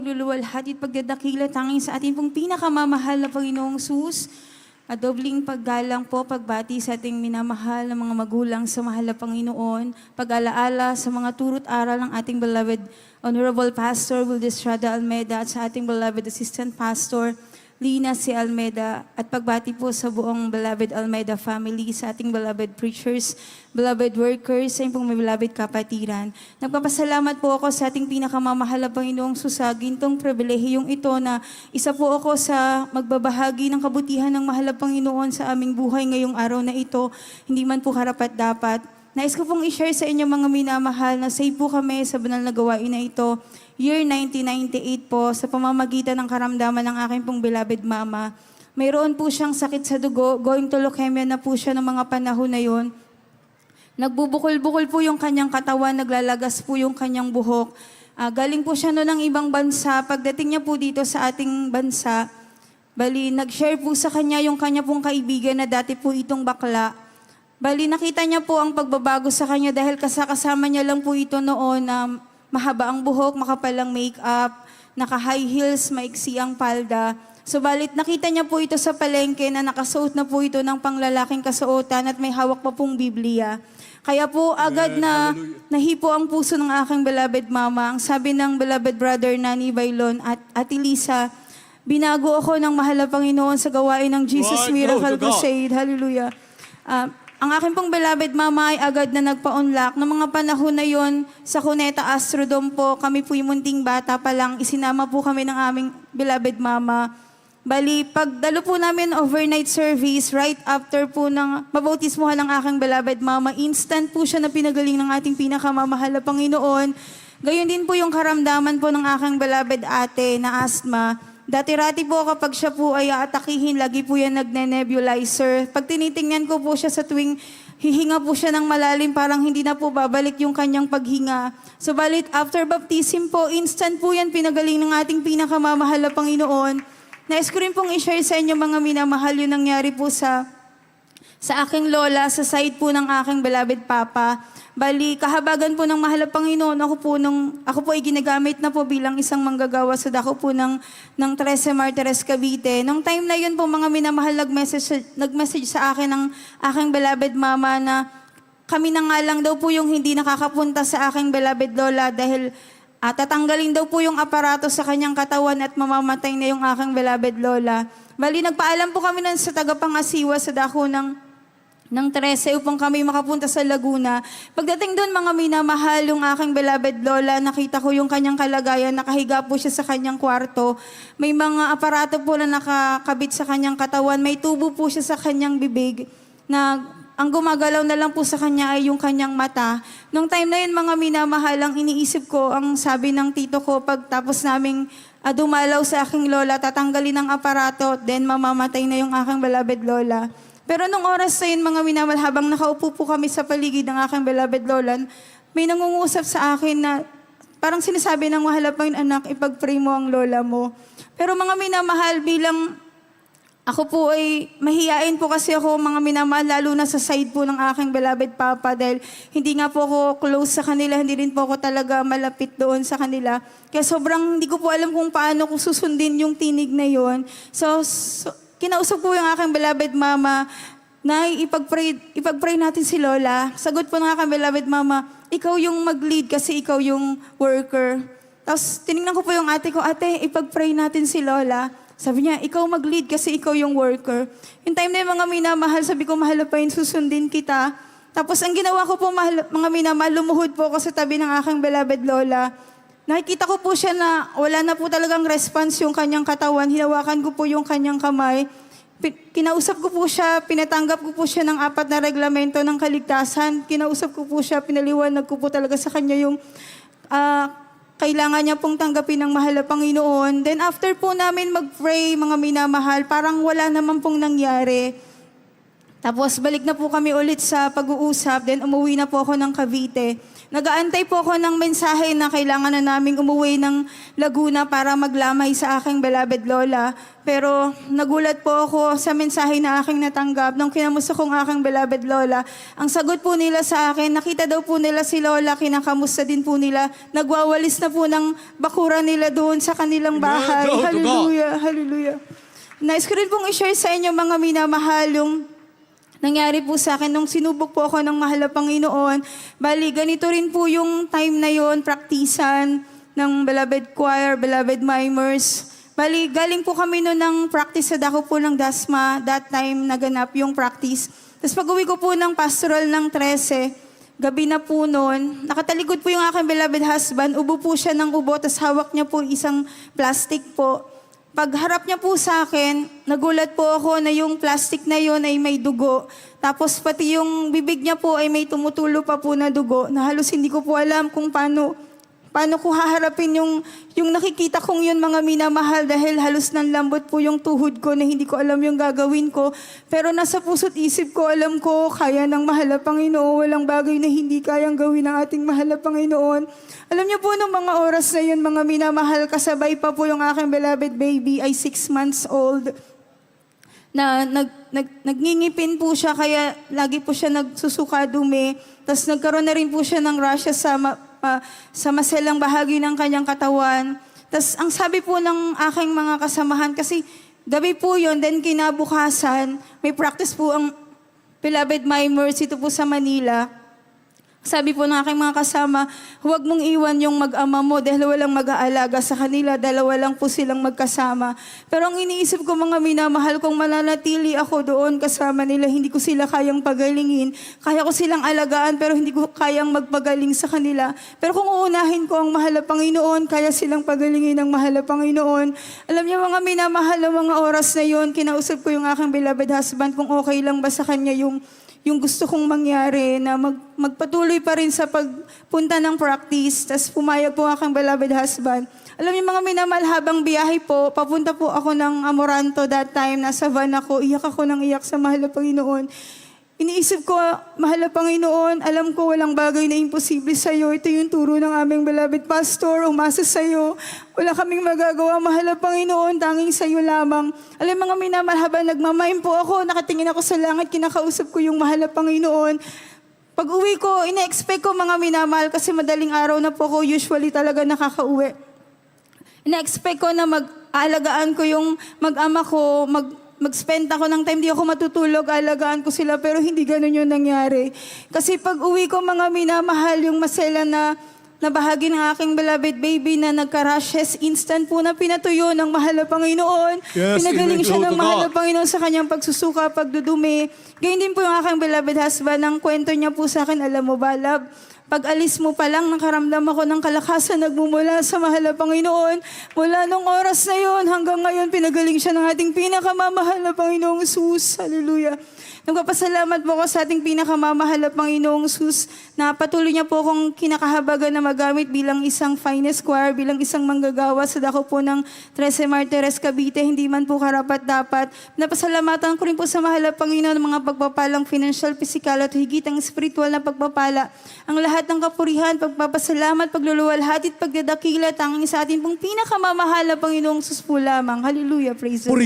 Luluwalhati at pagdadakila tanging sa ating pong pinakamamahal na Panginoong Sus. At dobling paggalang po, pagbati sa ating minamahal na mga magulang sa mahal na Panginoon, pag-alaala sa mga turut aral ng ating beloved Honorable Pastor Wildes Estrada Almeda at sa ating beloved Assistant Pastor Lina C. Almeda, at pagbati po sa buong beloved Almeda family, sa ating beloved preachers, beloved workers, sa pong may beloved kapatiran. Nagpapasalamat po ako sa ating pinakamamahal na Panginoong sa gintong pribilehiyong ito na isa po ako sa magbabahagi ng kabutihan ng mahal na Panginoon sa aming buhay ngayong araw na ito, hindi man po karapat-dapat. Nais ko pong i-share sa inyo mga minamahal na save po kami sa banal na gawain na ito. Year 1998 po, sa pamamagitan ng karamdaman ng aking pong beloved mama. Mayroon po siyang sakit sa dugo, going to leukemia na po siya ng mga panahon na yon. Nagbubukol-bukol po yung kanyang katawan, naglalagas po yung kanyang buhok. Galing po siya noon ng ibang bansa. Pagdating niya po dito sa ating bansa, bali, nag-share po sa kanya yung kanya pong kaibigan na dati po itong bakla. Bali, nakita niya po ang pagbabago sa kanya dahil kasama niya lang po ito noon na mahaba ang buhok, makapal ang makeup, naka-high heels, maiksi ang palda. Subalit nakita niya po ito sa palengke na nakasuot na po ito ng panglalaking kasuotan at may hawak pa pong Biblia. Kaya po agad na nahipo ang puso ng aking beloved mama. Ang sabi ng beloved brother Nani Bailon at Ate Lisa, binago ako ng mahal na Panginoon sa gawain ng Jesus Miracle Crusade. Hallelujah. Ang aking pong beloved mama ay agad na nagpa-unlock. Noong mga panahon na yon sa Cuneta Astrodome po, kami po yung munting bata pa lang, isinama po kami ng aming beloved mama. Bali, pagdalo po namin overnight service, right after po ng mabautismuhan ng aking beloved mama, instant po siya na pinagaling ng ating pinakamamahal na Panginoon. Gayon din po yung karamdaman po ng aking beloved ate na asthma. Dati-rati po kapag siya po ay aatakihin, lagi po yan nagne-nebulizer. Pag tinitingnan ko po siya sa tuwing hihinga po siya ng malalim, parang hindi na po babalik yung kanyang paghinga. Subalit, after baptism po, instant po yan pinagaling ng ating pinakamamahal na Panginoon. Nais ko rin pong i-share sa inyo mga minamahal yung nangyari po sa aking lola, sa side po ng aking beloved papa. Bali, kahabagan po ng mahal na Panginoon, ako po ay ginagamit na po bilang isang manggagawa sa dako po ng 13 Martires Cavite. Nung time na yun po, mga minamahal, nag-message sa akin ng aking beloved mama na kami na nga lang daw po yung hindi nakakapunta sa aking beloved lola dahil tatanggalin daw po yung aparato sa kanyang katawan at mamamatay na yung aking beloved lola. Bali, nagpaalam po kami nun sa tagapangasiwa sa dako ng 13 upang kami makapunta sa Laguna. Pagdating doon, mga minamahal, yung aking beloved lola, nakita ko yung kanyang kalagayan, nakahiga po siya sa kanyang kwarto. May mga aparato po na nakakabit sa kanyang katawan, may tubo po siya sa kanyang bibig, na ang gumagalaw na lang po sa kanya ay yung kanyang mata. Nung time na yun, mga minamahal, ang iniisip ko, ang sabi ng tito ko, pagtapos naming dumalaw sa aking lola, tatanggalin ang aparato, then mamamatay na yung aking beloved lola. Pero nung oras na yun, mga minamahal, habang nakaupo po kami sa paligid ng aking beloved lola, may nangungusap sa akin na parang sinasabi ng mahal na Panginoon, anak, ipag-pray mo ang lola mo. Pero mga minamahal, bilang ako po ay mahiyain po kasi ako, mga minamahal, lalo na sa side po ng aking beloved papa dahil hindi nga po ako close sa kanila, hindi rin po ako talaga malapit doon sa kanila. Kaya sobrang hindi ko po alam kung paano ko susundin yung tinig na yon. So kinausap po yung aking beloved mama na ipag-pray natin si Lola. Sagot po ng aking beloved mama, ikaw yung mag-lead kasi ikaw yung worker. Tapos tinignan ko po yung ate ko, ate, ipag-pray natin si Lola. Sabi niya, ikaw mag-lead kasi ikaw yung worker. Yung time na yung mga minamahal, sabi ko, mahal pa yun, susundin kita. Tapos ang ginawa ko po, mga minamahal, lumuhod po ako sa tabi ng aking beloved Lola. Nakikita ko po siya na wala na po talagang response yung kanyang katawan. Hinawakan ko po yung kanyang kamay. Kinausap ko po siya, pinatanggap ko po siya ng 4 na reglamento ng kaligtasan. Kinausap ko po siya, pinaliwanag ko po talaga sa kanya yung kailangan niya pong tanggapin ng mahal na Panginoon. Then after po namin mag-pray, mga minamahal, parang wala naman pong nangyari. Tapos balik na po kami ulit sa pag-uusap, then umuwi na po ako ng Cavite. Nag-aantay po ako ng mensahe na kailangan na naming umuwi ng Laguna para maglamay sa aking beloved lola. Pero nagulat po ako sa mensahe na aking natanggap nung kinamusta kong aking beloved lola. Ang sagot po nila sa akin, nakita daw po nila si lola, kinakamusta din po nila. Nagwawalis na po ng bakura nila doon sa kanilang bahay. Glory to God. Hallelujah, hallelujah. Nais ko rin pong i-share sa inyo mga minamahal yung nangyari po sa akin nung sinubok po ako ng mahal na Panginoon. Bali, ganito rin po yung time na yon, praktisan ng beloved choir, beloved mimers. Bali, galing po kami noon ng practice sa dako po ng Dasma. That time, naganap yung practice. Tapos pag-uwi ko po ng pastoral ng 13, gabi na po noon, nakatalikod po yung aking beloved husband. Ubo po siya ng ubo, tapos hawak niya po isang plastic po. Pagharap niya po sa akin, nagulat po ako na yung plastic na yun ay may dugo. Tapos pati yung bibig niya po ay may tumutulo pa po na dugo, na halos hindi ko po alam kung paano ko haharapin yung nakikita kong yun, mga minamahal, dahil halos nanlambot po yung tuhod ko na hindi ko alam yung gagawin ko. Pero nasa puso't isip ko, alam ko, kaya ng mahal na Panginoon, walang bagay na hindi kayang gawin ng ating mahal na Panginoon. Alam niyo po, nung mga oras na yun, mga minamahal, kasabay pa po yung aking beloved baby ay 6 months old. Na nagngingipin po siya, kaya lagi po siya nagsusuka dumi. Tapos nagkaroon na rin po siya ng rashes sa maselang bahagi ng kanyang katawan. Tapos ang sabi po ng aking mga kasamahan, kasi gabi po yun, then kinabukasan, may practice po ang beloved mimers ito po sa Manila. Sabi po ng aking mga kasama, huwag mong iwan yung mag-ama mo dahil walang mag-aalaga sa kanila, dalawa lang po silang magkasama. Pero ang iniisip ko, mga minamahal, kung mananatili ako doon kasama nila, hindi ko sila kayang pagalingin. Kaya ko silang alagaan pero hindi ko kayang magpagaling sa kanila. Pero kung uunahin ko ang mahal na Panginoon, kaya silang pagalingin ng mahal na Panginoon. Alam niyo, mga minamahal, na mga oras na yon, kinausap ko yung aking beloved husband kung okay lang ba sa kanya yung gusto kong mangyari, na magpatuloy pa rin sa pagpunta ng practice. Tapos pumayag po aking beloved husband. Alam niyo, mga minamahal, habang biyahe po, papunta po ako ng Amoranto that time, nasa van ako, iyak ako ng iyak sa mahal na Panginoon. Iniisip ko, mahal na Panginoon, alam ko walang bagay na imposible sa'yo. Ito yung turo ng aming beloved pastor, umasa sa'yo. Wala kaming magagawa, mahal na Panginoon, tanging sa'yo lamang. Alam, mga minamahal, habang nagmamaim po ako, nakatingin ako sa langit, kinakausap ko yung mahal na Panginoon. Pag uwi ko, ina-expect ko, mga minamahal, kasi madaling araw na po ako usually talaga nakakauwi. Ina-expect ko na mag-aalagaan ko yung mag-ama ko, mag-spend ako ng time, di ako matutulog, alagaan ko sila, pero hindi ganun yung nangyari. Kasi pag uwi ko, mga minamahal, yung masela na bahagi ng aking beloved baby na nagka-rashes, instant po na pinatuyo ng mahal na Panginoon. Yes, Pinagaling siya ng amen. mahal na Panginoon sa kanyang pagsusuka, pagdudumi. Gayun din po yung aking beloved husband. Ang kwento niya po sa akin, alam mo ba, love, pag alis mo pa lang, nakaramdam ako ng kalakasan nagmumula sa mahal na Panginoon. Mula nung oras na yon hanggang ngayon, pinagaling siya ng ating pinakamamahal na Panginoong Jesus. Hallelujah. Nagpapasalamat po ako sa ating pinakamamahal na Panginoong Jesus na patuloy niya po akong kinakahabagan na magamit bilang isang finest choir, bilang isang manggagawa sa dako po ng 13 Martires Cavite, hindi man po karapat-dapat. Napasalamatan ko rin po sa mahal na Panginoon ng mga pagpapalang financial, physical at higit ang spiritual na pagpapala. Ang lahat ng kapurihan, pagpapasalamat, pagluluwalhati at pagdadakila, tanging sa ating pong pinakamamahal na Panginoong Jesus po lamang. Hallelujah, praise the Lord.